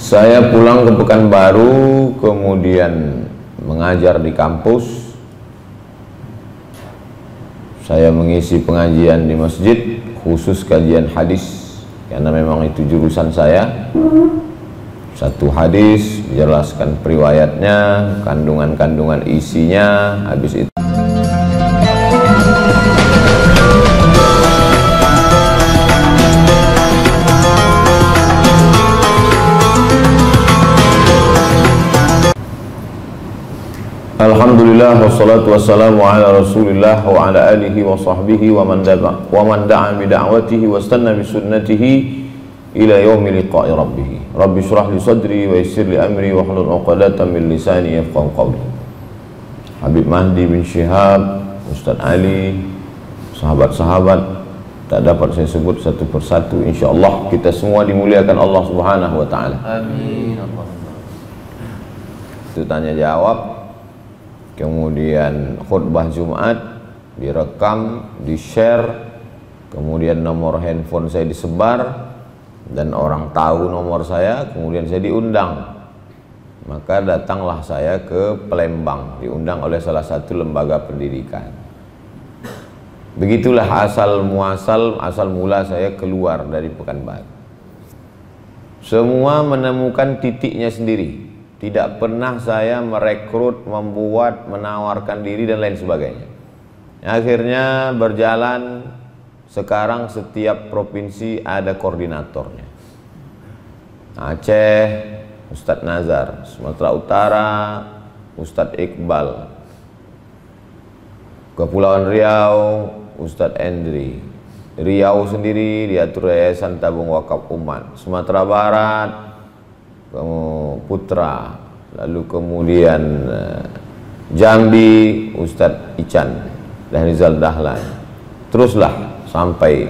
Saya pulang ke Pekanbaru, kemudian mengajar di kampus. Saya mengisi pengajian di masjid, khusus kajian hadis, karena memang itu jurusan saya. Satu hadis, menjelaskan periwayatnya, kandungan-kandungan isinya, habis itu Alhamdulillah wassalatu wassalamu ala Rasulillah wa ala alihi wa sahbihi wa man da'a bi da'watihi wa istanna bi sunnatihi ila yaumi liqa'i rabbih. Rabbi shrah li sadri wa yassir li amri wa hlul 'uqdatam min lisani yafqahu qawli. Habib Mahdi bin Syihab, Ustaz Ali, sahabat-sahabat, tak dapat saya sebut satu persatu. Insyaallah kita semua dimuliakan Allah Subhanahu wa taala. Amin. Itu tanya jawab. Kemudian khutbah Jumat direkam, di-share, kemudian nomor handphone saya disebar dan orang tahu nomor saya, kemudian saya diundang. Maka datanglah saya ke Palembang, diundang oleh salah satu lembaga pendidikan. Begitulah asal mula saya keluar dari Pekanbaru. Semua menemukan titiknya sendiri. Tidak pernah saya merekrut, membuat, menawarkan diri dan lain sebagainya. Akhirnya berjalan, sekarang setiap provinsi ada koordinatornya. Aceh, Ustadz Nazar, Sumatera Utara, Ustadz Iqbal, Kepulauan Riau, Ustadz Endri, Riau sendiri diatur Yayasan Tabung Wakaf Umat, Sumatera Barat, Putra, lalu kemudian Jambi, Ustadz Ican dan Rizal Dahlan. Teruslah sampai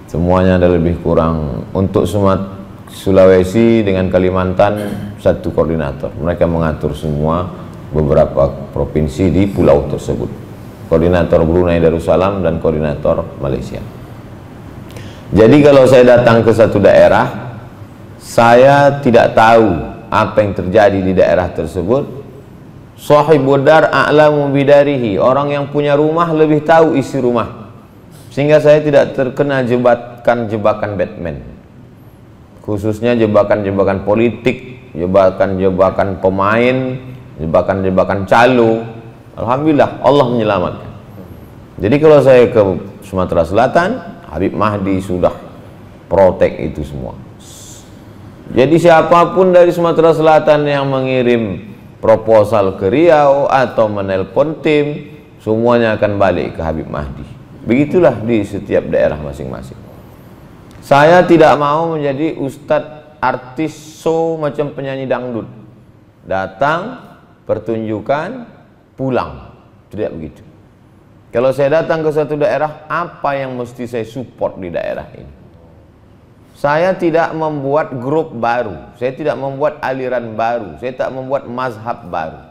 semuanya ada lebih kurang. Untuk Sulawesi dengan Kalimantan satu koordinator. Mereka mengatur semua beberapa provinsi di pulau tersebut. Koordinator Brunei Darussalam dan koordinator Malaysia. Jadi kalau saya datang ke satu daerah, saya tidak tahu apa yang terjadi di daerah tersebut. Sahibud dar a'lamu bidarihi, orang yang punya rumah lebih tahu isi rumah, sehingga saya tidak terkena jebakan Batman, khususnya jebakan politik, jebakan pemain, jebakan calo. Alhamdulillah Allah menyelamatkan. Jadi kalau saya ke Sumatera Selatan, Habib Mahdi sudah protek itu semua. Jadi siapapun dari Sumatera Selatan yang mengirim proposal ke Riau atau menelpon tim, semuanya akan balik ke Habib Mahdi. Begitulah di setiap daerah masing-masing. Saya tidak mau menjadi ustadz artis show macam penyanyi dangdut. Datang, pertunjukan, pulang. Tidak begitu. Kalau saya datang ke satu daerah, apa yang mesti saya support di daerah ini? Saya tidak membuat grup baru, saya tidak membuat aliran baru, saya tak membuat mazhab baru.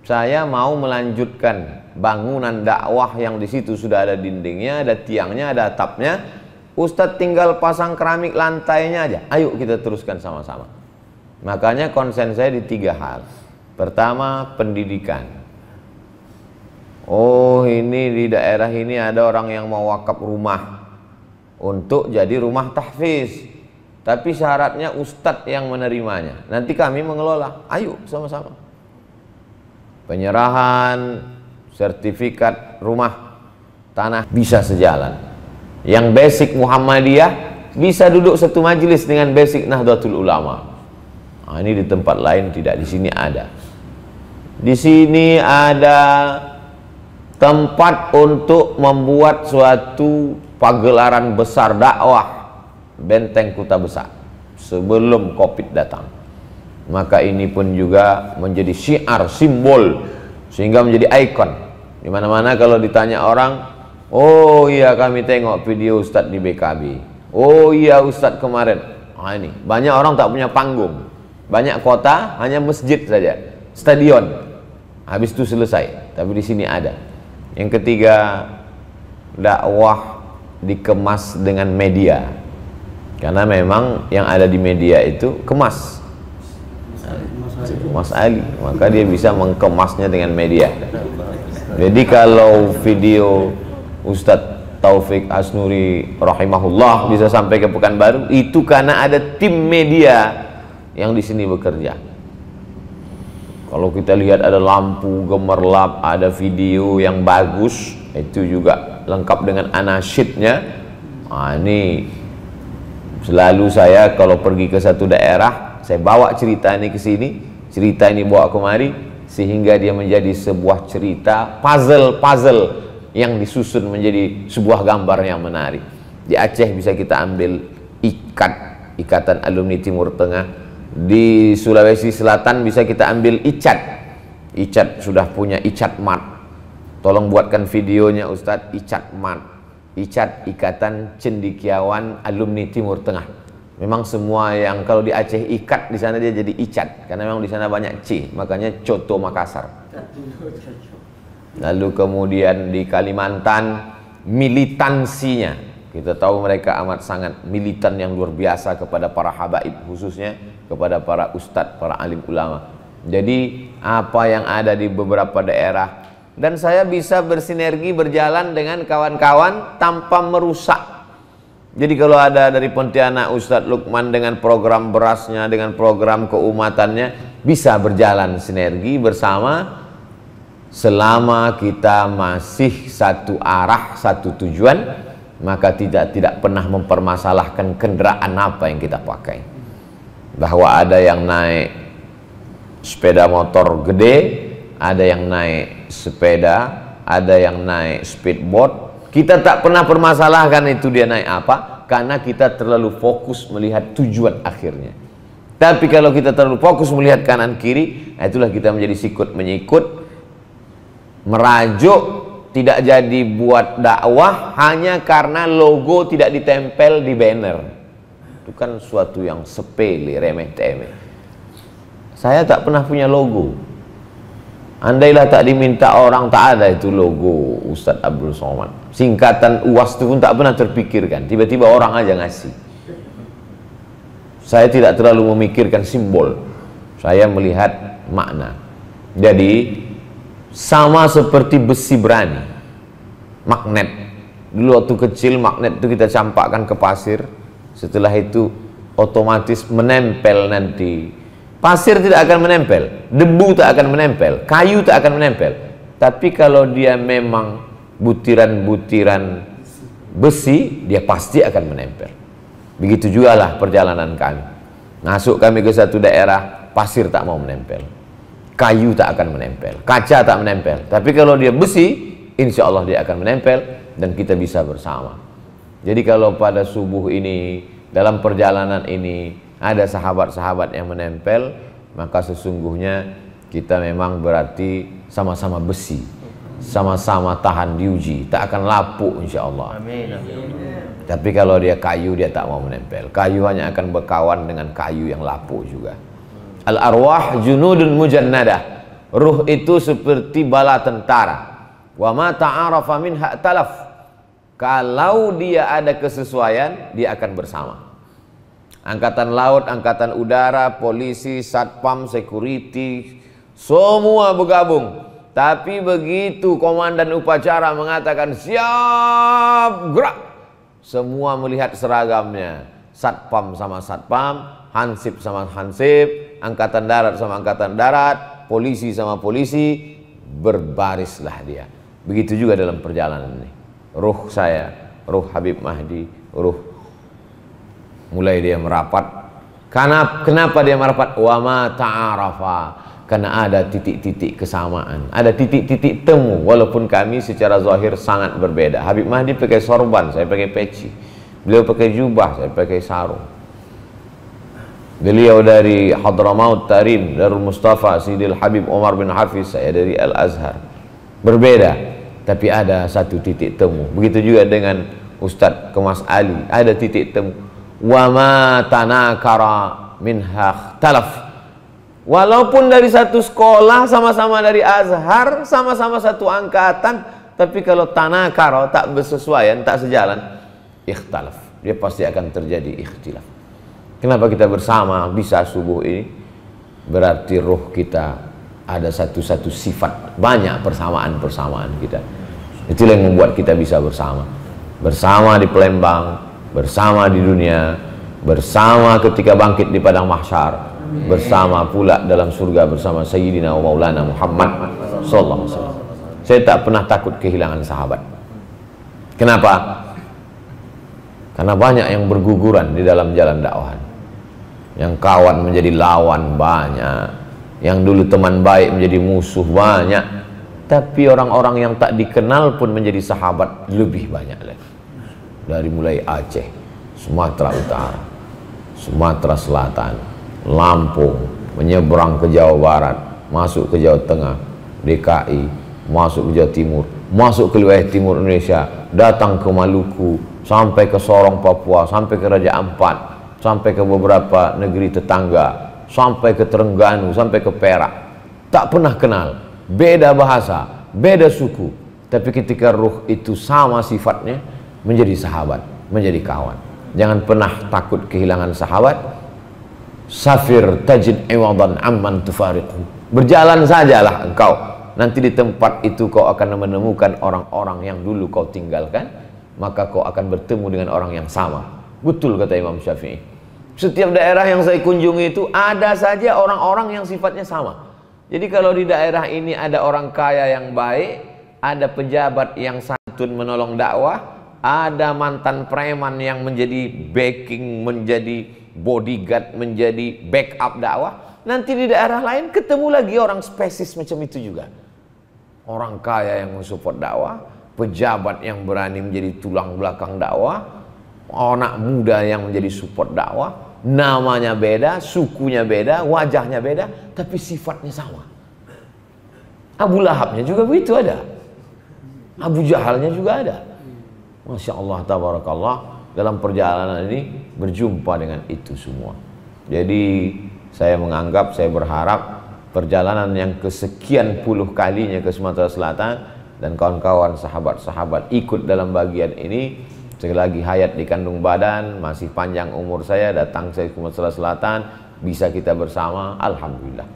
Saya mau melanjutkan bangunan dakwah yang di situ sudah ada dindingnya, ada tiangnya, ada atapnya. Ustadz tinggal pasang keramik lantainya aja. Ayo kita teruskan sama-sama. Makanya konsen saya di 3 hal. Pertama, pendidikan. Oh, ini di daerah ini ada orang yang mau wakaf rumah untuk jadi rumah tahfiz, tapi syaratnya ustadz yang menerimanya. Nanti kami mengelola. Ayo sama-sama. Penyerahan sertifikat rumah tanah bisa sejalan. Yang basic Muhammadiyah bisa duduk satu majelis dengan basic Nahdlatul Ulama. Nah, ini di tempat lain tidak, di sini ada. Di sini ada tempat untuk membuat suatu pagelaran besar dakwah, Benteng Kuta Besar, sebelum Covid datang. Maka ini pun juga menjadi syiar, simbol, sehingga menjadi ikon. Di mana-mana kalau ditanya orang, oh iya kami tengok video Ustadz di BKB, oh iya Ustadz kemarin. Nah, ini banyak orang tak punya panggung, banyak kota hanya masjid saja, stadion, habis itu selesai. Tapi di sini ada. Yang ketiga, dakwah dikemas dengan media. Karena memang yang ada di media itu kemas Mas Ali, maka dia bisa mengkemasnya dengan media. Jadi kalau video Ustadz Taufik Asnuri rahimahullah bisa sampai ke Pekanbaru, itu karena ada tim media yang di sini bekerja. Kalau kita lihat ada lampu gemerlap, ada video yang bagus, itu juga lengkap dengan anasyidnya. Ini selalu saya kalau pergi ke satu daerah, saya bawa cerita ini ke sini, cerita ini bawa kemari, sehingga dia menjadi sebuah cerita puzzle yang disusun menjadi sebuah gambar yang menarik. Di Aceh bisa kita ambil Ikatan Alumni Timur Tengah. Di Sulawesi Selatan bisa kita ambil Icat sudah punya Icat Mat. Tolong buatkan videonya Ustadz. Icat Mat, Icat Ikatan Cendekiawan Alumni Timur Tengah. Memang semua yang kalau di Aceh ikat, di sana dia jadi Icat, karena memang di sana banyak C, makanya Coto Makassar. Lalu kemudian di Kalimantan militansinya, kita tahu mereka amat sangat militan yang luar biasa kepada para habaib, khususnya kepada para ustadz, para alim ulama. Jadi apa yang ada di beberapa daerah, dan saya bisa bersinergi berjalan dengan kawan-kawan tanpa merusak. Jadi kalau ada dari Pontianak Ustadz Lukman dengan program berasnya, dengan program keumatannya, bisa berjalan sinergi bersama selama kita masih satu arah, satu tujuan, maka tidak pernah mempermasalahkan kendaraan apa yang kita pakai. Bahwa ada yang naik sepeda motor gede, ada yang naik sepeda, ada yang naik speedboat, kita tak pernah permasalahkan itu dia naik apa, karena kita terlalu fokus melihat tujuan akhirnya. Tapi kalau kita terlalu fokus melihat kanan kiri, itulah kita menjadi sikut menyikut, merajuk, tidak jadi buat dakwah hanya karena logo tidak ditempel di banner. Itu kan suatu yang sepele, remeh temeh. Saya tak pernah punya logo. Andailah tak diminta orang, tak ada itu logo Ustadz Abdul Somad. Singkatan UAS itu pun tak pernah terpikirkan. Tiba-tiba orang aja ngasih. Saya tidak terlalu memikirkan simbol. Saya melihat makna. Jadi sama seperti besi berani, magnet. Dulu waktu kecil magnet itu kita campakkan ke pasir, setelah itu otomatis menempel nanti. Pasir tidak akan menempel, debu tak akan menempel, kayu tak akan menempel. Tapi kalau dia memang butiran-butiran besi, dia pasti akan menempel. Begitu juga lah perjalanan kami. Masuk kami ke satu daerah, pasir tak mau menempel, kayu tak akan menempel, kaca tak menempel. Tapi kalau dia besi, insya Allah dia akan menempel dan kita bisa bersama. Jadi kalau pada subuh ini, dalam perjalanan ini ada sahabat-sahabat yang menempel, maka sesungguhnya kita memang berarti sama-sama besi, sama-sama tahan diuji, tak akan lapuk insya Allah. Amin. Tapi kalau dia kayu, dia tak mau menempel. Kayu hanya akan berkawan dengan kayu yang lapuk juga. Al-arwah junudun mujannadah. Ruh itu seperti bala tentara. Wa ma ta'arafa minha talaf. Kalau dia ada kesesuaian, dia akan bersama. Angkatan laut, angkatan udara, polisi, satpam, security, semua bergabung. Tapi begitu komandan upacara mengatakan siap gerak, semua melihat seragamnya. Satpam sama satpam, hansip sama hansip, angkatan darat sama angkatan darat, polisi sama polisi, berbarislah dia. Begitu juga dalam perjalanan ini. Ruh saya, ruh Habib Mahdi, ruh mulai dia merapat. Kenapa dia merapat? Wa ma ta'arafa. Karena ada titik-titik kesamaan, ada titik-titik temu. Walaupun kami secara zahir sangat berbeda. Habib Mahdi pakai sorban, saya pakai peci. Beliau pakai jubah, saya pakai sarung. Beliau dari Hadramaut Tarim, Darul Mustafa, Sidil Habib Omar bin Hafiz, saya dari Al-Azhar. Berbeda, tapi ada satu titik temu. Begitu juga dengan Ustadz Kemas Ali, ada titik temu. Wa ma tanakara minha talaf. Walaupun dari satu sekolah, sama-sama dari Azhar, sama-sama satu angkatan, tapi kalau tanakara tak bersesuaian, tak sejalan, ikhtalaf. dia pasti akan terjadi ikhtilaf. Kenapa kita bersama bisa subuh ini? Berarti roh kita ada satu sifat, banyak persamaan kita. Itulah yang membuat kita bisa bersama. Bersama di Palembang, bersama di dunia, bersama ketika bangkit di padang mahsyar, bersama pula dalam surga bersama Sayyidina wa Maulana Muhammad sallallahu alaihi wasallam. Saya tak pernah takut kehilangan sahabat. Kenapa? Karena banyak yang berguguran di dalam jalan dakwah. Yang kawan menjadi lawan banyak, yang dulu teman baik menjadi musuh banyak, tapi orang-orang yang tak dikenal pun menjadi sahabat lebih banyak lagi. Dari mulai Aceh, Sumatera Utara, Sumatera Selatan, Lampung, menyeberang ke Jawa Barat, masuk ke Jawa Tengah, DKI, masuk ke Jawa Timur, masuk ke wilayah timur Indonesia, datang ke Maluku, sampai ke Sorong Papua, sampai ke Raja Ampat, sampai ke beberapa negeri tetangga, sampai ke Terengganu, sampai ke Perak. Tak pernah kenal, beda bahasa, beda suku, tapi ketika ruh itu sama sifatnya, menjadi sahabat, menjadi kawan. Jangan pernah takut kehilangan sahabat. Safir tajid iwadan amman tufariqu. Berjalan sajalah engkau, nanti di tempat itu kau akan menemukan orang-orang yang dulu kau tinggalkan, maka kau akan bertemu dengan orang yang sama. Betul kata Imam Syafi'i. Setiap daerah yang saya kunjungi itu ada saja orang-orang yang sifatnya sama. Jadi kalau di daerah ini ada orang kaya yang baik, ada pejabat yang santun menolong dakwah, ada mantan preman yang menjadi backing, menjadi bodyguard, menjadi backup dakwah, nanti di daerah lain ketemu lagi orang spesies macam itu juga. Orang kaya yang mensupport dakwah, pejabat yang berani menjadi tulang belakang dakwah, anak muda yang menjadi support dakwah, namanya beda, sukunya beda, wajahnya beda, tapi sifatnya sama. Abu Lahabnya juga begitu ada, Abu Jahalnya juga ada. Masya Allah, tabarakallah, dalam perjalanan ini berjumpa dengan itu semua. Jadi saya menganggap, saya berharap perjalanan yang kesekian puluh kalinya ke Sumatera Selatan dan kawan-kawan sahabat-sahabat ikut dalam bagian ini. Sekali lagi hayat dikandung badan, masih panjang umur saya, datang saya ke Sumatera Selatan, bisa kita bersama, alhamdulillah.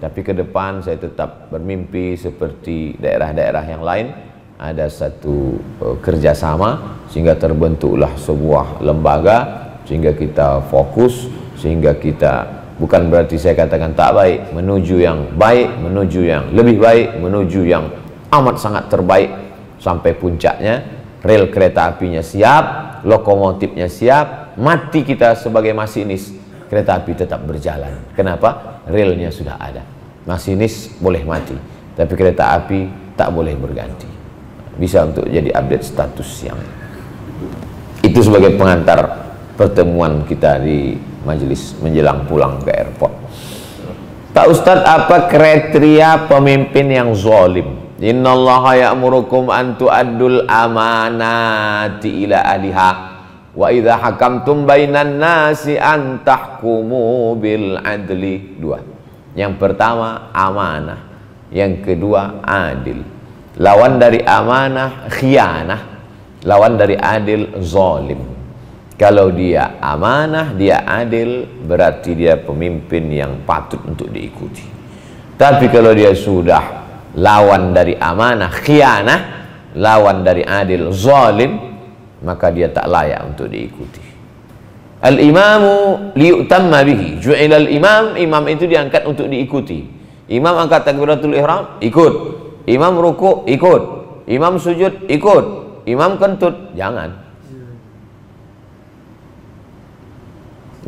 Tapi ke depan saya tetap bermimpi seperti daerah-daerah yang lain, ada satu kerjasama sehingga terbentuklah sebuah lembaga, sehingga kita fokus, sehingga kita, bukan berarti saya katakan tak baik, menuju yang baik, menuju yang lebih baik, menuju yang amat sangat terbaik, sampai puncaknya rel kereta apinya siap, lokomotifnya siap, mati kita sebagai masinis, kereta api tetap berjalan. Kenapa? Relnya sudah ada. Masinis boleh mati, tapi kereta api tak boleh berganti. Bisa untuk jadi update status yang itu sebagai pengantar pertemuan kita di majelis menjelang pulang ke airport. Pak Ustadz, apa kriteria pemimpin yang zalim? Innallaha ya'murukum an tu'addul amanati ila ahliha wa idza hakamtum bainan nasi an tahkumu bil adli. Dua. Yang pertama amanah, yang kedua adil. Lawan dari amanah khianah, lawan dari adil zalim. Kalau dia amanah, dia adil, berarti dia pemimpin yang patut untuk diikuti. Tapi kalau dia sudah lawan dari amanah khianah, lawan dari adil zalim, maka dia tak layak untuk diikuti. Al-imamu liyutamma bihi, ju'ila al-imam, imam itu diangkat untuk diikuti. Imam angkat takbiratul ihram, ikut. Imam ruku, ikut. Imam sujud, ikut. Imam kentut, jangan.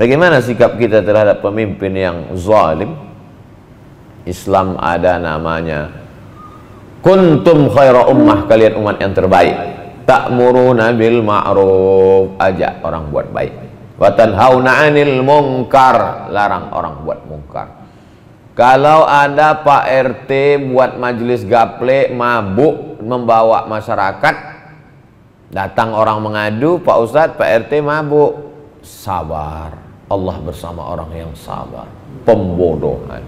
Bagaimana sikap kita terhadap pemimpin yang zalim? Islam ada namanya kuntum khaira ummah, kalian umat yang terbaik. Ta'muruna bil ma'ruf, ajak orang buat baik. Wa tanhauna 'anil munkar, larang orang buat mungkar. Kalau ada Pak RT buat majelis gaple, mabuk, membawa masyarakat, datang orang mengadu, Pak Ustadz, Pak RT mabuk, sabar. Allah bersama orang yang sabar. Pembodohan.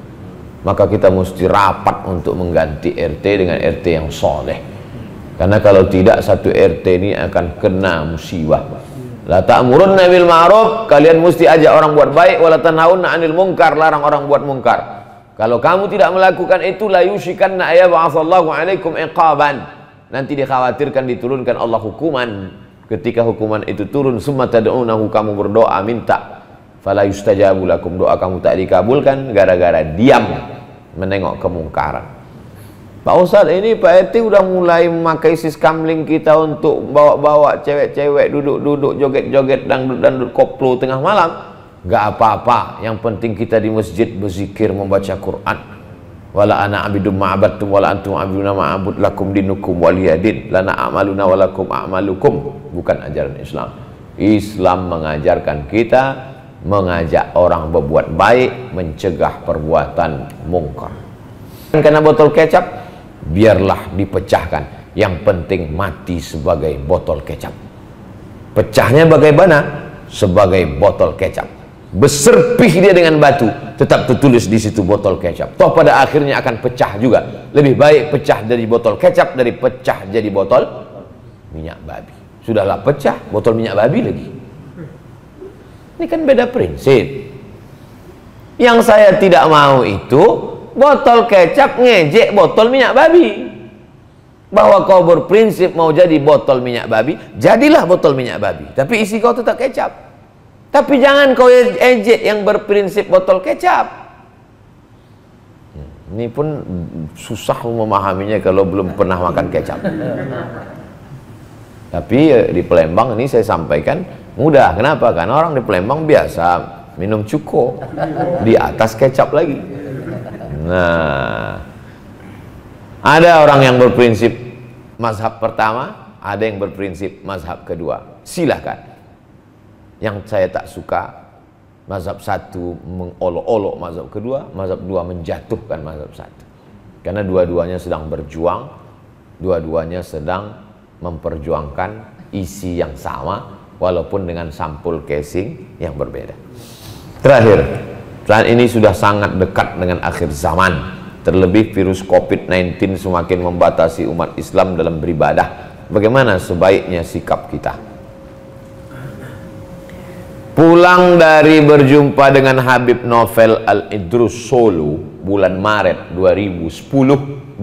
Maka kita mesti rapat untuk mengganti RT dengan RT yang soleh. Karena kalau tidak, satu RT ini akan kena musibah. La ta'murunna bil ma'ruf, kalian mesti ajak orang buat baik, wala tanhauna 'anil munkar, larang orang buat munkar. Kalau kamu tidak melakukan itu, la yushikanna ayyab'atsallahu 'alaikum iqaban. Nanti dikhawatirkan diturunkan Allah hukuman. Ketika hukuman itu turun, summa tad'unahu, kamu berdoa minta, fala yustajabu lakum, doa kamu tak dikabulkan gara-gara diam menengok kemungkaran. Pak Ustadz, ini Pak RT udah mulai memakai siskamling kita untuk bawa-bawa cewek-cewek duduk-duduk, joget-joget, dangdut-dangdut koplo tengah malam. Gak apa-apa, yang penting kita di masjid berzikir, membaca Quran. Wala ana abidum ma'abadtum wala antum abiduna ma'abud lakum dinukum waliyadin lana a'maluna walakum a'malukum. Bukan ajaran Islam. Islam mengajarkan kita mengajak orang berbuat baik, mencegah perbuatan mungkar. Karena botol kecap, biarlah dipecahkan, yang penting mati sebagai botol kecap. Pecahnya bagaimana? Sebagai botol kecap. Beserpih dia dengan batu, tetap tertulis di situ botol kecap. Toh pada akhirnya akan pecah juga. Lebih baik pecah dari botol kecap dari pecah jadi botol minyak babi. Sudahlah pecah, botol minyak babi lagi. Ini kan beda prinsip. Yang saya tidak mau itu botol kecap ngejek botol minyak babi. Bahwa kau berprinsip mau jadi botol minyak babi, jadilah botol minyak babi, tapi isi kau tetap kecap. Tapi jangan kau ejek yang berprinsip botol kecap. Ini pun susah memahaminya kalau belum pernah makan kecap. Tapi di Palembang ini saya sampaikan mudah. Kenapa? Karena orang di Palembang biasa minum cuko di atas kecap lagi. Nah, ada orang yang berprinsip mazhab pertama, ada yang berprinsip mazhab kedua. Silahkan. Yang saya tak suka, mazhab satu mengolok-olok mazhab kedua, mazhab dua menjatuhkan mazhab satu. Karena dua-duanya sedang berjuang, dua-duanya sedang memperjuangkan isi yang sama, walaupun dengan sampul casing yang berbeda. Terakhir, saat ini sudah sangat dekat dengan akhir zaman. Terlebih virus COVID-19 semakin membatasi umat Islam dalam beribadah. Bagaimana sebaiknya sikap kita? Pulang dari berjumpa dengan Habib Novel Al-Idrus Solo bulan Maret 2020,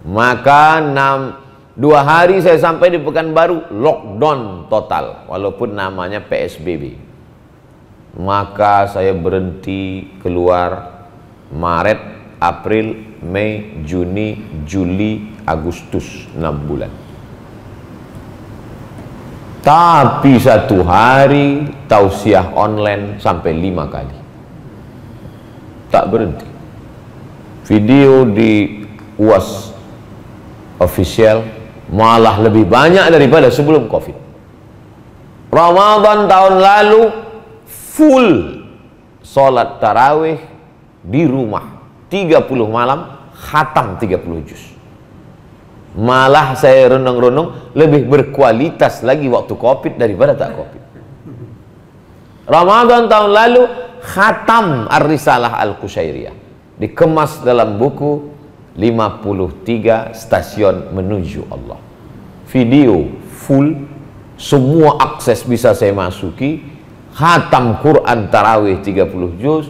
maka 2 hari saya sampai di Pekanbaru, lockdown total, walaupun namanya PSBB. Maka saya berhenti keluar Maret, April, Mei, Juni, Juli, Agustus, 6 bulan. Tapi 1 hari tausiah online sampai 5 kali. Tak berhenti. Video di UAS official malah lebih banyak daripada sebelum COVID. Ramadan tahun lalu full sholat tarawih di rumah 30 malam, khatam 30 juz. Malah saya renung-renung lebih berkualitas lagi waktu COVID daripada tak COVID. Ramadan tahun lalu khatam Ar-Risalah Al-Qushairiyah, dikemas dalam buku 53 stasiun menuju Allah. Video full, semua akses bisa saya masuki. Khatam Quran tarawih 30 juz,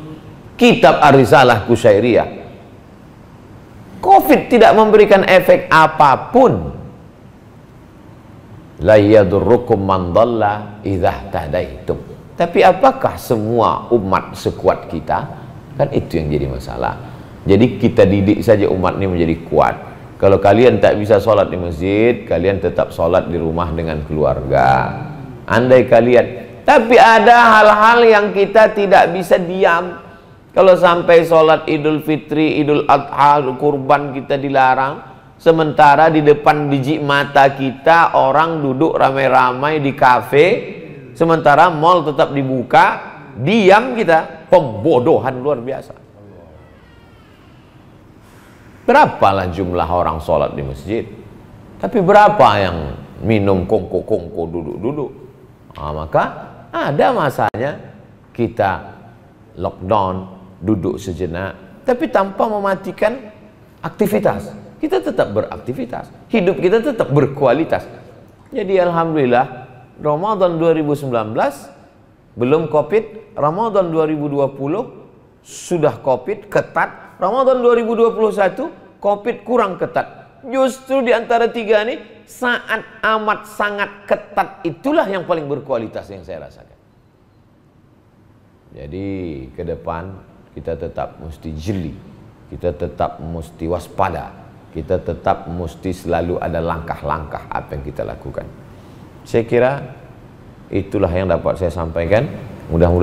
kitab Ar-Risalah Qushairiyah. COVID tidak memberikan efek apapun. La yadurrukum man dhalla idza tadaitum. Tapi apakah semua umat sekuat kita? Kan itu yang jadi masalah. Jadi kita didik saja umat ini menjadi kuat. Kalau kalian tak bisa sholat di masjid, kalian tetap sholat di rumah dengan keluarga. Andai kalian, tapi ada hal-hal yang kita tidak bisa diam. Kalau sampai sholat Idul Fitri, Idul Adha, kurban kita dilarang, sementara di depan biji mata kita orang duduk ramai-ramai di kafe, sementara mall tetap dibuka, diam kita. Pembodohan luar biasa. Berapalah jumlah orang sholat di masjid, tapi berapa yang minum kongko-kongko duduk-duduk? Nah, maka ada masanya kita lockdown, duduk sejenak, tapi tanpa mematikan aktivitas. Kita tetap beraktivitas, hidup kita tetap berkualitas. Jadi alhamdulillah Ramadan 2019 belum Covid, Ramadan 2020 sudah Covid ketat, Ramadan 2021 Covid kurang ketat. Justru di antara tiga ini saat amat sangat ketat itulah yang paling berkualitas yang saya rasakan. Jadi ke depan kita tetap mesti jeli, kita tetap mesti waspada, kita tetap mesti selalu ada langkah-langkah apa yang kita lakukan. Saya kira itulah yang dapat saya sampaikan. Mudah-mudahan